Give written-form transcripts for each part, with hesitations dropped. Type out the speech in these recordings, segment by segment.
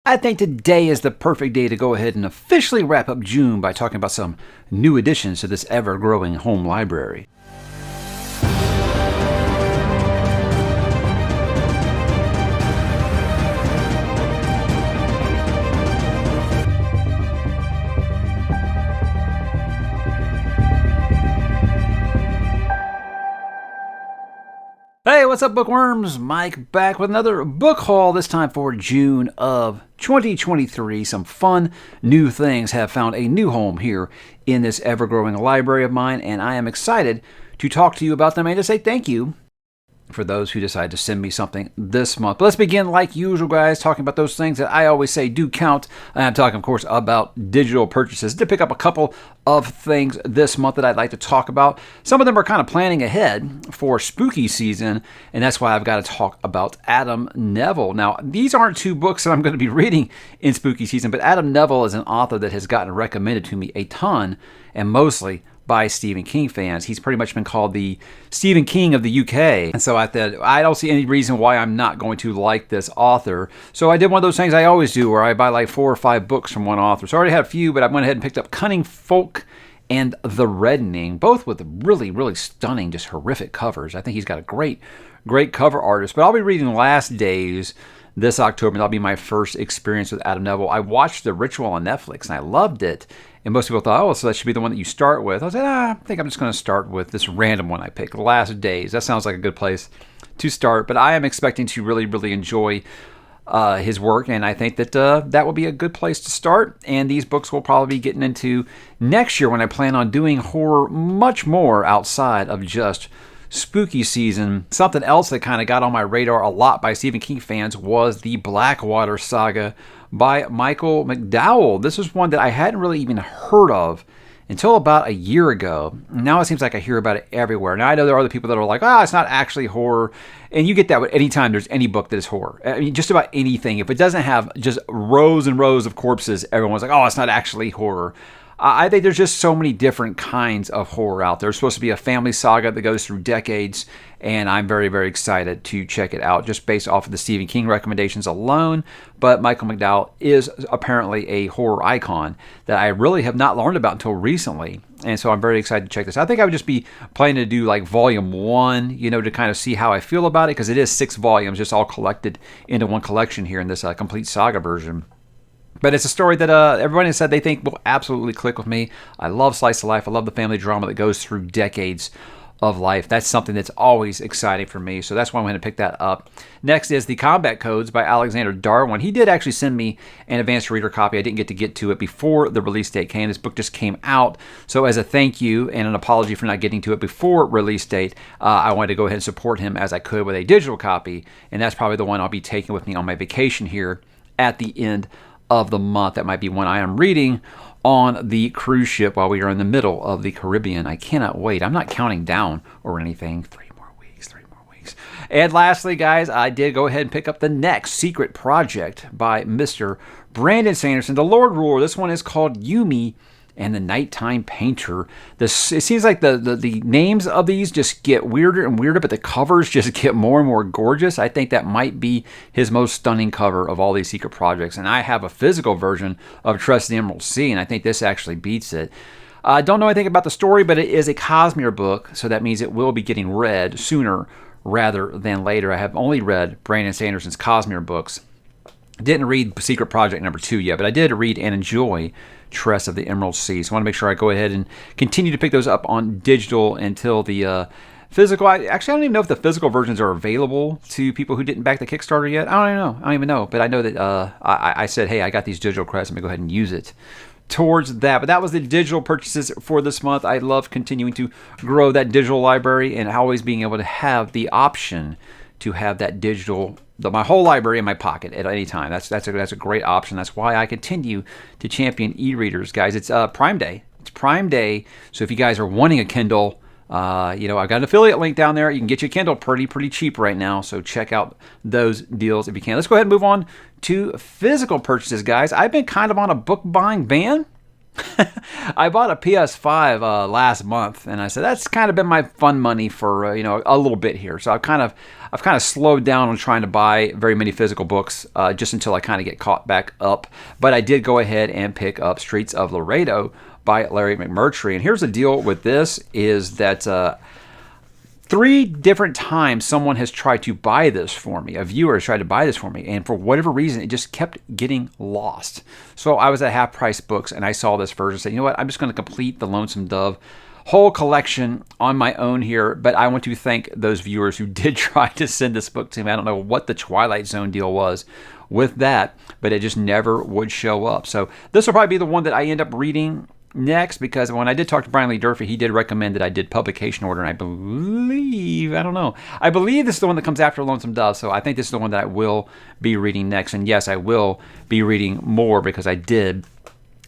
I think today is the perfect day to go ahead and officially wrap up June by talking about some new additions to this ever-growing home library. Hey, what's up, bookworms? Mike back with another book haul, this time for June of 2023. Some fun new things have found a new home here in this ever-growing library of mine, and I am excited to talk to you about them and to say thank you for those who decide to send me something this month. But let's begin, like usual, guys, talking about those things that I always say do count. I'm talking, of course, about digital purchases. To pick up a couple of things this month that I'd like to talk about. Some of them are kind of planning ahead for spooky season, and that's why I've got to talk about Adam Nevill. Now, these aren't two books that I'm going to be reading in spooky season, but Adam Nevill is an author that has gotten recommended to me a ton, and mostly by Stephen King fans. He's pretty much been called the Stephen King of the UK. And so I thought, I don't see any reason why I'm not going to like this author. So I did one of those things I always do where I buy like 4 or 5 books from one author. So I already had a few, but I went ahead and picked up Cunning Folk and The Reddening, both with really, really stunning, just horrific covers. I think he's got a great cover artist. But I'll be reading Last Days this October. That'll be my first experience with Adam Nevill. I watched The Ritual on Netflix, and I loved it. And most people thought, oh, so that should be the one that you start with. I was like, I think I'm just going to start with this random one I picked, Last Days. That sounds like a good place to start. But I am expecting to really, really enjoy his work. And I think that that will be a good place to start. And these books will probably be getting into next year when I plan on doing horror much more outside of just spooky season. Something else that kind of got on my radar a lot by Stephen King fans was the Blackwater Saga by Michael McDowell. This was one that I hadn't really even heard of until about a year ago. Now it seems like I hear about it everywhere. Now I know there are other people that are like, it's not actually horror. And you get that with any time there's any book that is horror. I mean, just about anything. If it doesn't have just rows and rows of corpses, everyone's like, it's not actually horror. I think there's just so many different kinds of horror out there. It's supposed to be a family saga that goes through decades, and I'm very, very excited to check it out just based off of the Stephen King recommendations alone. But Michael McDowell is apparently a horror icon that I really have not learned about until recently, and so I'm very excited to check this out. I think I would just be planning to do like volume 1, to kind of see how I feel about it, because it is 6 volumes, just all collected into one collection here in this complete saga version. But it's a story that everyone has said they think will absolutely click with me. I love slice of life. I love the family drama that goes through decades of life. That's something that's always exciting for me. So that's why I'm going to pick that up. Next is The Combat Codes by Alexander Darwin. He did actually send me an advanced reader copy. I didn't get to it before the release date came. This book just came out. So as a thank you and an apology for not getting to it before release date, I wanted to go ahead and support him as I could with a digital copy. And that's probably the one I'll be taking with me on my vacation here at the end of the month. That might be one I am reading on the cruise ship while we are in the middle of the Caribbean. I cannot wait. I'm not counting down or anything. 3 more weeks. And lastly, guys, I did go ahead and pick up the next secret project by Mr. Brandon Sanderson, the Lord Ruler. This one is called Yumi and the Nighttime Painter. It seems like the names of these just get weirder and weirder, but the covers just get more and more gorgeous. I think that might be his most stunning cover of all these secret projects. And I have a physical version of Trust the Emerald Sea, and I think this actually beats it. I don't know anything about the story, but it is a Cosmere book, so that means it will be getting read sooner rather than later. I have only read Brandon Sanderson's Cosmere books. Didn't read Secret Project number 2 yet, but I did read and enjoy Tress of the Emerald Sea. So I want to make sure I go ahead and continue to pick those up on digital until the physical. I don't even know if the physical versions are available to people who didn't back the Kickstarter yet. I don't even know. But I know that I said, hey, I got these digital credits. I'm going to go ahead and use it towards that. But that was the digital purchases for this month. I love continuing to grow that digital library and always being able to have the option to have that digital, my whole library in my pocket at any time. That's a great option. That's why I continue to champion e-readers, guys. It's Prime Day. It's Prime Day. So if you guys are wanting a Kindle, I've got an affiliate link down there. You can get your Kindle pretty cheap right now. So check out those deals if you can. Let's go ahead and move on to physical purchases, guys. I've been kind of on a book buying ban. I bought a PS5 last month, and I said that's kind of been my fun money for a little bit here. So I've kind of slowed down on trying to buy very many physical books just until I kind of get caught back up. But I did go ahead and pick up Streets of Laredo by Larry McMurtry. And here's the deal with this is that 3 different times someone has tried to buy this for me. A viewer has tried to buy this for me. And for whatever reason, it just kept getting lost. So I was at Half Price Books and I saw this version and said, you know what, I'm just going to complete the Lonesome Dove whole collection on my own here. But I want to thank those viewers who did try to send this book to me. I don't know what the Twilight Zone deal was with that, but it just never would show up. So this will probably be the one that I end up reading next, because when I did talk to Brian Lee Durfee, he did recommend that I did publication order, and I believe this is the one that comes after Lonesome Dove, so I think this is the one that I will be reading next. And yes, I will be reading more because I did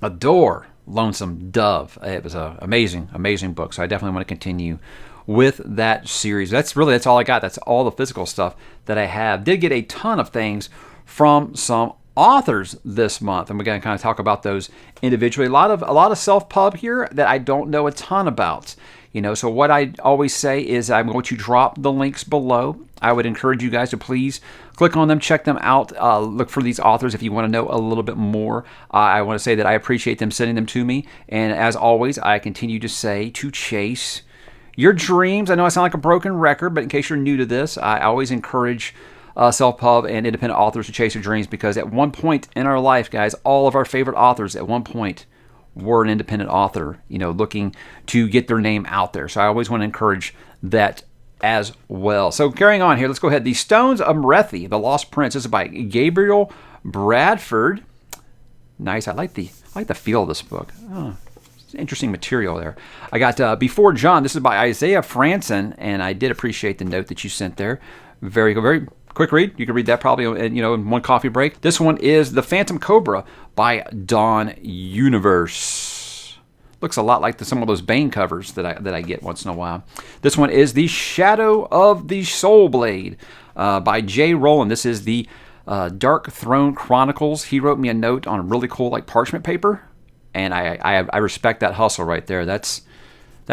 adore Lonesome Dove. It was an amazing book, so I definitely want to continue with that series. That's all I got. That's all the physical stuff that I have. Did get a ton of things from some authors this month, and we're going to kind of talk about those individually. A lot of self-pub here that I don't know a ton about. So what I always say is I'm going to drop the links below. I would encourage you guys to please click on them, check them out, look for these authors if you want to know a little bit more. I want to say that I appreciate them sending them to me, and as always, I continue to say to chase your dreams. I know I sound like a broken record, but in case you're new to this, I always encourage self-pub and independent authors to chase their dreams, because at one point in our life, guys, all of our favorite authors at one point were an independent author, looking to get their name out there. So I always want to encourage that as well. So carrying on here, let's go ahead. The Stones of Merethi, The Lost Prince. This is by Gabriel Bradford. Nice. I like the feel of this book. Oh, interesting material there. I got Before John. This is by Isaiah Franson, and I did appreciate the note that you sent there. Very quick read. You can read that probably in one coffee break. This one is The Phantom Cobra by Dawn Universe. Looks a lot like some of those Bane covers that I get once in a while. This one is The Shadow of the Soul Blade by Jay Rowland. This is the Dark Throne Chronicles. He wrote me a note on a really cool parchment paper, and I respect that hustle right there. That's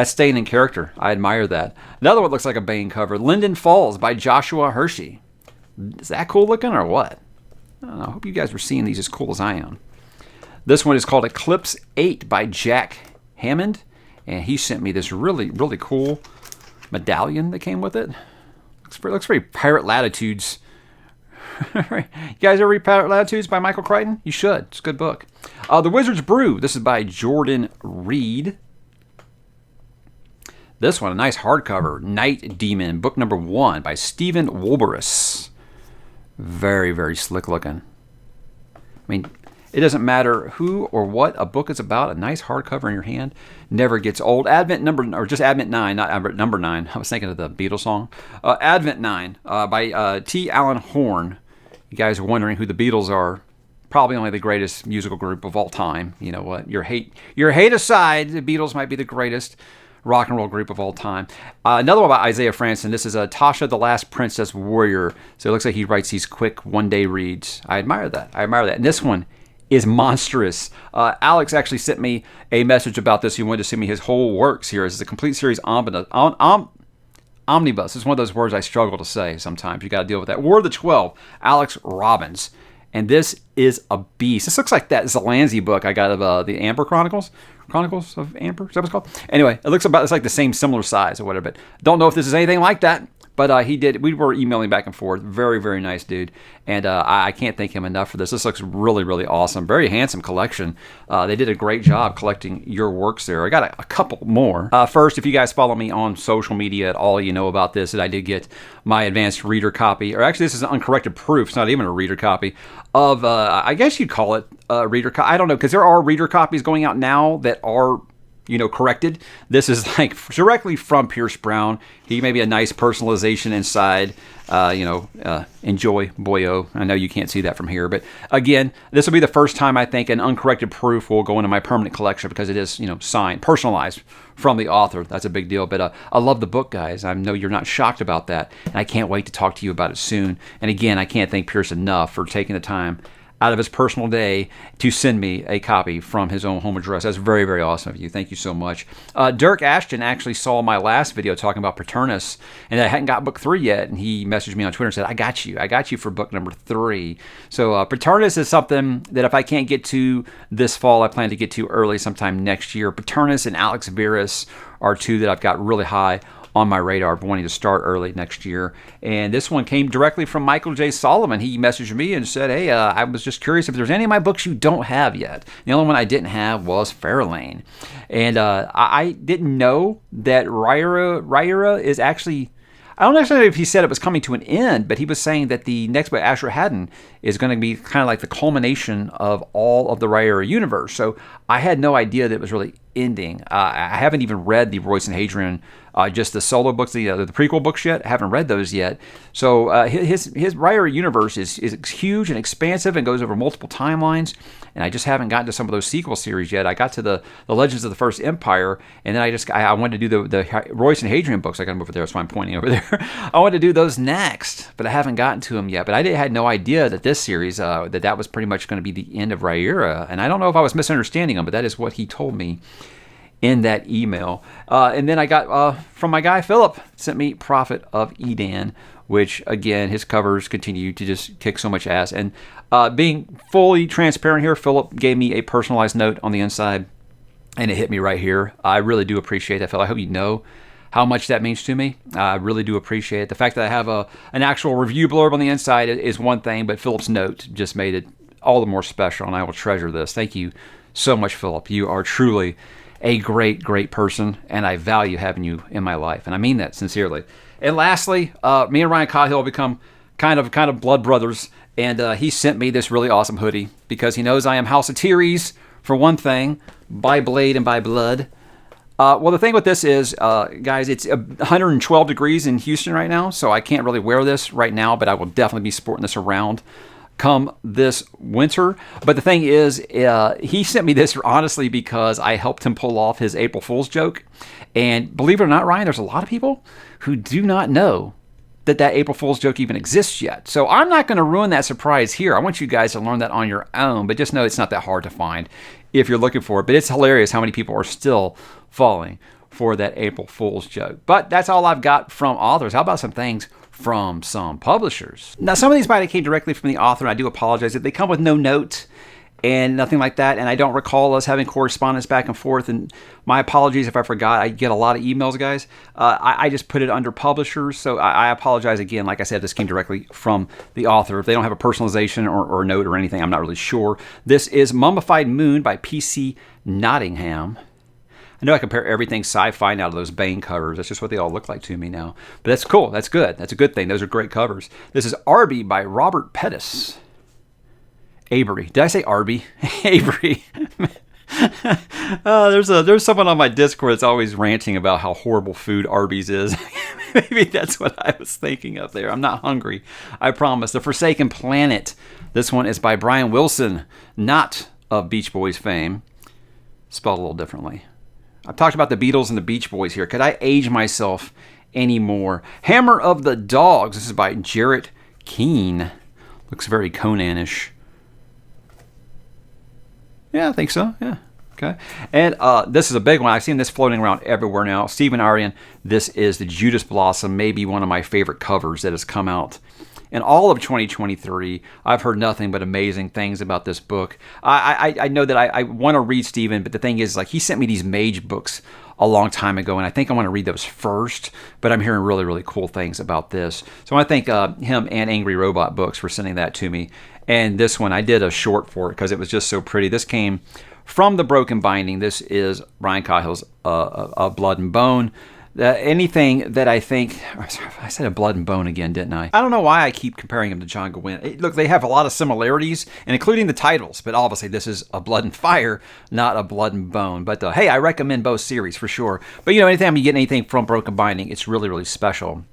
staying in character. I admire that. Another one looks like a Bane cover. Linden Falls by Joshua Hershey. Is that cool looking or what? I don't know. I hope you guys were seeing these as cool as I am. This one is called Eclipse 8 by Jack Hammond. And he sent me this really, really cool medallion that came with it. Looks very Pirate Latitudes. You guys ever read Pirate Latitudes by Michael Crichton? You should. It's a good book. The Wizard's Brew. This is by Jordan Reed. This one, a nice hardcover. Night Demon, book number 1 by Stephen Wolberis. Very, very slick looking. I mean, it doesn't matter who or what a book is about. A nice hardcover in your hand never gets old. Advent 9, not number 9. I was thinking of the Beatles song. Advent 9 by T. Allen Horn. You guys are wondering who the Beatles are. Probably only the greatest musical group of all time. You know what? Your hate aside, the Beatles might be the greatest rock and roll group of all time. Another one by Isaiah Franson. This is Tasha the Last Princess Warrior. So it looks like he writes these quick one-day reads. I admire that. And this one is monstrous. Alex actually sent me a message about this. He wanted to send me his whole works here. This is a complete series omnibus. It's one of those words I struggle to say sometimes. You got to deal with that. War of the 12, Alex Robbins. And this is a beast. This looks like that Zalansky book I got of the Amber Chronicles. Chronicles of Amber, is that what it's called? Anyway, it's like the same similar size or whatever, but don't know if this is anything like that. But we were emailing back and forth. Very, very nice dude. And I can't thank him enough for this. This looks really, really awesome. Very handsome collection. They did a great job collecting your works there. I got a couple more. First, if you guys follow me on social media at all, you know about this, that I did get my advanced reader copy. Or actually, this is an uncorrected proof. It's not even a reader copy of, I guess you'd call it a reader copy. I don't know, because there are reader copies going out now that are corrected. This is directly from Pierce Brown. He may be a nice personalization inside. Enjoy, boyo. I know you can't see that from here, but again, this will be the first time I think an uncorrected proof will go into my permanent collection because it is, signed, personalized from the author. That's a big deal. But I love the book, guys. I know you're not shocked about that, and I can't wait to talk to you about it soon. And again, I can't thank Pierce enough for taking the time out of his personal day to send me a copy from his own home address. That's very, very awesome of you. Thank you so much. Dirk Ashton actually saw my last video talking about Paternus, and I hadn't got book 3 yet, and he messaged me on Twitter and said, I got you for book number 3. So Paternus is something that if I can't get to this fall, I plan to get to early sometime next year. Paternus and Alex Verus are 2 that I've got really high on my radar, wanting to start early next year. And this one came directly from Michael J. Solomon. He messaged me and said, hey, I was just curious if there's any of my books you don't have yet. The only one I didn't have was Fairlane. And I didn't know that Ryra is actually, I don't actually know if he said it was coming to an end, but he was saying that the next book, Asher Haddon, is going to be kind of like the culmination of all of the Ryra universe. So I had no idea that it was really ending. I haven't even read the Royce and Hadrian, just the solo books, the prequel books yet. I haven't read those yet. So his Ryra universe is huge and expansive and goes over multiple timelines. And I just haven't gotten to some of those sequel series yet. I got to the Legends of the First Empire, and then I wanted to do the Royce and Hadrian books. I got them over there, that's why I'm pointing over there. I wanted to do those next, but I haven't gotten to them yet. But I had no idea that this series, that was pretty much going to be the end of Ryra. And I don't know if I was misunderstanding him, but that is what he told me in that email. And then I got, from my guy Philip, sent me Prophet of Edan, which, again, his covers continue to just kick so much ass. And being fully transparent here, Philip gave me a personalized note on the inside, and it hit me right here. I really do appreciate that, Phil. I hope you know how much that means to me. I really do appreciate it. The fact that I have an actual review blurb on the inside is one thing, but Philip's note just made it all the more special, and I will treasure this. Thank you so much, Philip. You are truly a great, great person, and I value having you in my life, and I mean that sincerely. And lastly, me and Ryan Cahill become kind of blood brothers, and he sent me this really awesome hoodie because he knows I am House of Tyres, for one thing, by blade and by blood. Well, the thing with this is, guys, it's 112 degrees in Houston right now, so I can't really wear this right now, but I will definitely be sporting this around come this winter. But the thing is, he sent me this honestly because I helped him pull off his April Fool's joke. And believe it or not, Ryan, there's a lot of people who do not know that April Fool's joke even exists yet. So I'm not going to ruin that surprise here. I want you guys to learn that on your own, but just know it's not that hard to find if you're looking for it. But it's hilarious how many people are still falling for that April Fool's joke. But that's all I've got from authors. How about some things from some publishers? Now, some of these might have came directly from the author, and I do apologize if they come with no note and nothing like that, and I don't recall us having correspondence back and forth, and my apologies if I forgot. I get a lot of emails, guys. I just put it under publishers, so I apologize again. Like I said, this came directly from the author. If they don't have a personalization or note or anything, I'm not really sure. This is Mummified Moon by P.C. Nottingham. I know I compare everything sci-fi now to those Bane covers. That's just what they all look like to me now. But that's cool. That's good. That's a good thing. Those are great covers. This is Arby by Robert Pettis. Avery. Did I say Arby? Avery. There's someone on my Discord that's always ranting about how horrible food Arby's is. Maybe that's what I was thinking of there. I'm not hungry. I promise. The Forsaken Planet. This one is by Brian Wilson, not of Beach Boys fame. Spelled a little differently. I've talked about the Beatles and the Beach Boys here. Could I age myself anymore? Hammer of the Dogs. This is by Jarrett Keene. Looks very Conan-ish. Yeah, I think so. Yeah. Okay. And this is a big one. I've seen this floating around everywhere now. Stephen Aryan. This is the Judas Blossom, maybe one of my favorite covers that has come out in all of 2023. I've heard nothing but amazing things about this book. I know that I want to read Stephen, but the thing is, like, he sent me these Mage books a long time ago, and I think I want to read those first, but I'm hearing really, really cool things about this. So I want to thank him and Angry Robot Books for sending that to me. And this one, I did a short for it because it was just so pretty. This came from the Broken Binding. This is Ryan Cahill's Blood and Bone. Anything that I think, I said a Blood and Bone again, didn't I? I don't know why I keep comparing him to John Gwynne. Look, they have a lot of similarities, and including the titles, but obviously this is a Blood and Fire, not a Blood and Bone. But hey, I recommend both series for sure. But you know, anytime you get anything from Broken Binding, it's really, really special.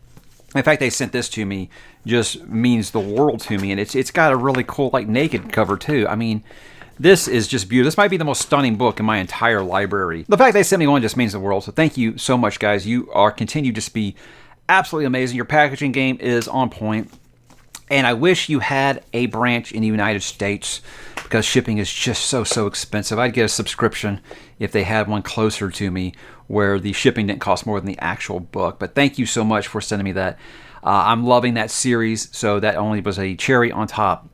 In fact, they sent this to me, just means the world to me, and it's got a really cool, like, naked cover too. I mean, this is just beautiful. This might be the most stunning book in my entire library. The fact they sent me one just means the world. So thank you so much, guys. You continue to be absolutely amazing. Your packaging game is on point. And I wish you had a branch in the United States because shipping is just so expensive. I'd get a subscription if they had one closer to me where the shipping didn't cost more than the actual book. But thank you so much for sending me that. I'm loving that series, so that only was a cherry on top.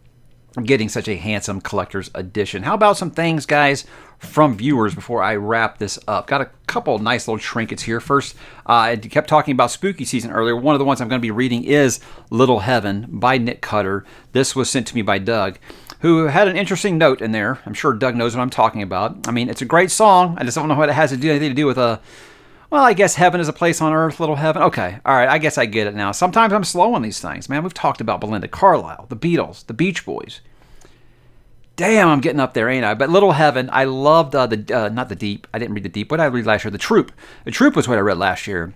I'm getting such a handsome collector's edition. How about some things, guys, from viewers before I wrap this up? Got a couple nice little trinkets here. First, I kept talking about spooky season earlier. One of the ones I'm going to be reading is Little Heaven by Nick Cutter. This was sent to me by Doug, who had an interesting note in there. I'm sure Doug knows what I'm talking about. I mean, it's a great song. I just don't know what it has anything to do with well, I guess heaven is a place on earth, little heaven. Okay, all right, I guess I get it now. Sometimes I'm slow on these things, man. We've talked about Belinda Carlisle, the Beatles, the Beach Boys. Damn, I'm getting up there, ain't I? But Little Heaven, I loved not The Deep. I didn't read The Deep. What did I read last year? The Troop. The Troop was what I read last year.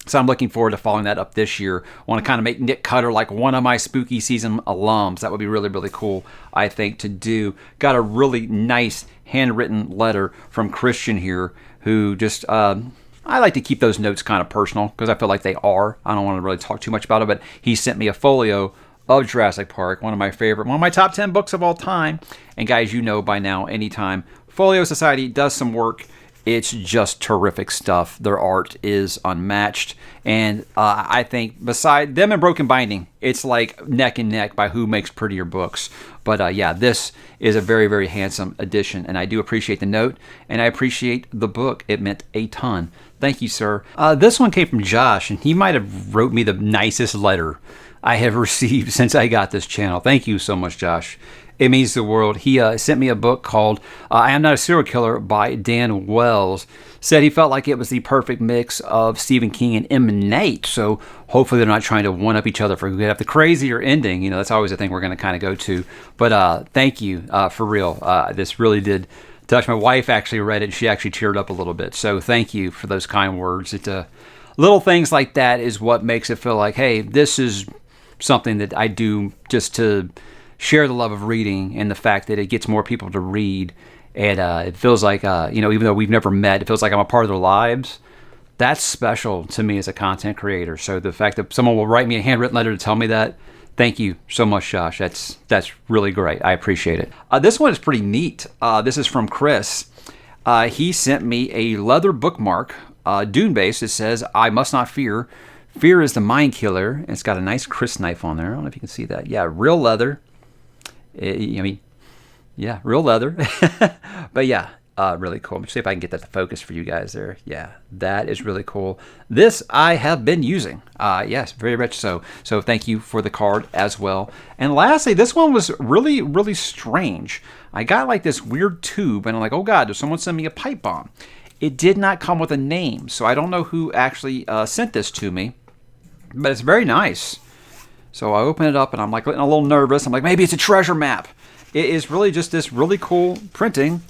So I'm looking forward to following that up this year. I want to kind of make Nick Cutter like one of my spooky season alums. That would be really cool, I think, to do. Got a really nice handwritten letter from Christian here who just... I like to keep those notes kind of personal because I feel like they are. I don't want to really talk too much about it, but he sent me a folio of Jurassic Park, one of my top 10 books of all time. And guys, you know by now, anytime Folio Society does some work, it's just terrific stuff. Their art is unmatched. And I think beside them and Broken Binding, it's like neck and neck by who makes prettier books. But yeah, this is a very handsome edition. And I do appreciate the note. And I appreciate the book. It meant a ton. Thank you, sir. This one came from Josh. And he might have wrote me the nicest letter I have received since I got this channel. Thank you so much, Josh. It means the world. He sent me a book called I Am Not a Serial Killer by Dan Wells. Said he felt like it was the perfect mix of Stephen King and M. Night. So hopefully they're not trying to one-up each other for who could have the crazier ending. You know, that's always a thing we're going to kind of go to. But thank you for real. This really did touch. My wife actually read it. And she actually teared up a little bit. So thank you for those kind words. Little things like that is what makes it feel like, hey, this is something that I do just to share the love of reading and the fact that it gets more people to read. And it feels like, even though we've never met, it feels like I'm a part of their lives. That's special to me as a content creator. So the fact that someone will write me a handwritten letter to tell me that, thank you so much, Josh. That's really great. I appreciate it. This one is pretty neat. This is from Chris. He sent me a leather bookmark, Dune-based. It says, I must not fear. Fear is the mind killer. And it's got a nice Chris knife on there. I don't know if you can see that. Yeah, real leather. Real leather. But yeah, really cool. Let me see if I can get that to focus for you guys there. Yeah, that is really cool. This I have been using. Yes, very much so. So thank you for the card as well. And lastly, this one was really strange. I got like this weird tube, and I'm like, oh God, did someone send me a pipe bomb? It did not come with a name, so I don't know who actually sent this to me, but it's very nice. So I open it up, and I'm like getting a little nervous. I'm like, maybe it's a treasure map. It is really just this really cool printing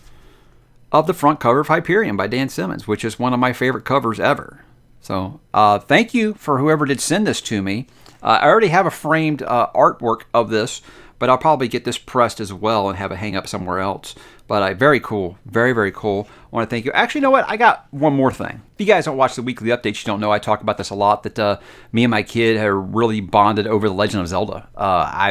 of the front cover of Hyperion by Dan Simmons, which is one of my favorite covers ever. So thank you for whoever did send this to me. I already have a framed artwork of this, but I'll probably get this pressed as well and have it hang up somewhere else. But very cool. Very cool. I want to thank you. Actually, you know what? I got one more thing. If you guys don't watch the weekly updates, you don't know I talk about this a lot, that me and my kid have really bonded over The Legend of Zelda.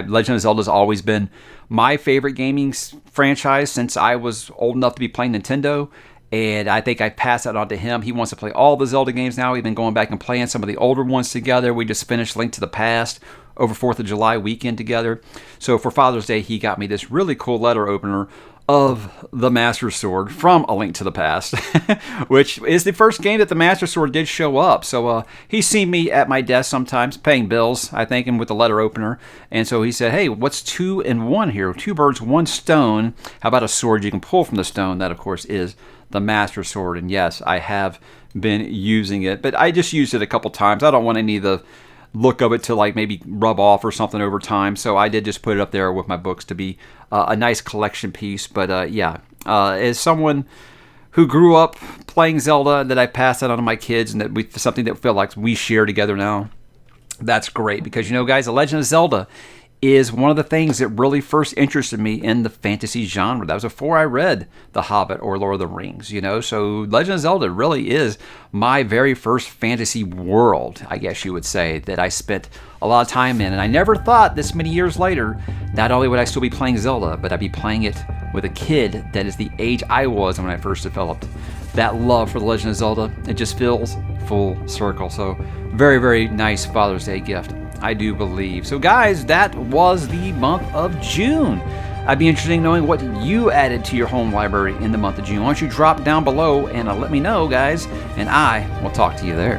Legend of Zelda has always been my favorite gaming franchise since I was old enough to be playing Nintendo. And I think I passed that on to him. He wants to play all the Zelda games now. We've been going back and playing some of the older ones together. We just finished Link to the Past over 4th of July weekend together. So for Father's Day, he got me this really cool letter opener of the Master Sword from A Link to the Past, which is the first game that the Master Sword did show up. So he's seen me at my desk sometimes paying bills, I think, and with the letter opener. And so he said, hey, what's 2 in 1 here? 2 birds, 1 stone. How about a sword you can pull from the stone? That, of course, is the Master Sword. And yes, I have been using it, but I just used it a couple times. I don't want any of the look of it to like maybe rub off or something over time, so I did just put it up there with my books to be a nice collection piece. But as someone who grew up playing Zelda, that I passed that on to my kids, and that something that feel like we share together now, that's great. Because, you know, guys, The Legend of Zelda is one of the things that really first interested me in the fantasy genre. That was before I read The Hobbit or Lord of the Rings, So Legend of Zelda really is my very first fantasy world, I guess you would say, that I spent a lot of time in. And I never thought this many years later, not only would I still be playing Zelda, but I'd be playing it with a kid that is the age I was when I first developed that love for The Legend of Zelda. It just feels full circle. So very, very nice Father's Day gift, I do believe. So guys, that was the month of June. I'd be interested in knowing what you added to your home library in the month of June. Why don't you drop down below and let me know, guys, and I will talk to you there.